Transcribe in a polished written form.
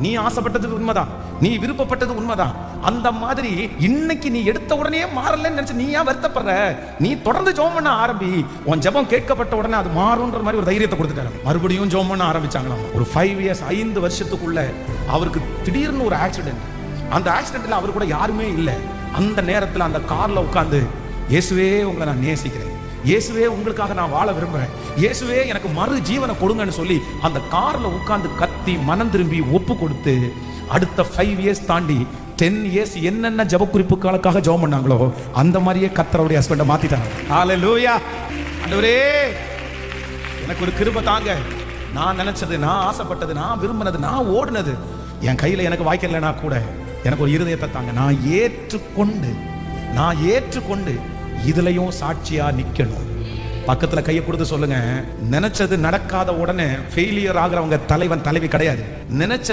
நீ ஆசைப்பட்டது உண்மைதான், நீ விருப்பப்பட்டது உண்மைதான். அந்த மாதிரி இன்னைக்கு நீ எடுத்த உடனே மாறலன்னு நினைச்சு நீ ஏன் வருத்தப்படுற? நீ தொடர்ந்து ஜெபம் பண்ண ஆரம்பி. உன் ஜெபம் கேட்கப்பட்ட உடனே அது மாறும்ன்ற மாதிரி ஒரு தைரியத்தை கொடுத்துட்டாங்க. மறுபடியும் ஜெபம் பண்ண ஆரம்பிச்சாங்களாம். ஒரு 5 இயர்ஸ் 5 வருஷத்துக்குள்ள அவருக்கு திடீர்னு ஒரு ஆக்சிடென்ட். அந்த ஆக்சிடென்ட்ல அவர் கூட யாருமே இல்லை. அந்த நேரத்தில் அந்த கார்ல உட்கார்ந்து, இயேசுவே உங்களை நான் நேசிக்கிறேன், இயேசுவே உங்களுக்காக நான் வாழ விரும்புறேன், இயேசுவே எனக்கு மறு ஜீவனை கொடுங்கன்னு சொல்லி அந்த கார்ல உட்கார்ந்து கத்தி மனம் திரும்பி ஒப்பு கொடுத்து அடுத்த 5 இயர்ஸ் தாண்டி 10 இயர்ஸ் என்னென்ன ஜெப குறிப்புகளுக்காக ஜெபம் பண்ணாங்களோ அந்த மாதிரியே கர்த்தருடைய ஹஸ்பண்டை மாத்திட்டாங்க. ஹalleluya. ஆண்டவரே எனக்கு ஒரு கிருபை தாங்க. நான் நினைச்சது, நான் ஆசைப்பட்டது, நான் விரும்பினது, நான் ஓடுனது என் கையில எனக்கு வாய்க்கலைன்னா கூட எனக்கு ஒரு இருதயத்தை தாங்க. நான் ஏற்றுக்கொண்டு இதுலயும் சாட்சியா நிக்கணும். பக்கத்துல கையை கொடுத்து சொல்லுங்க, நினைச்சது நடக்காத உடனே ஃபெயிலியர் ஆகிறவங்க தலைவன் தலைவி கிடையாது. நினைச்சது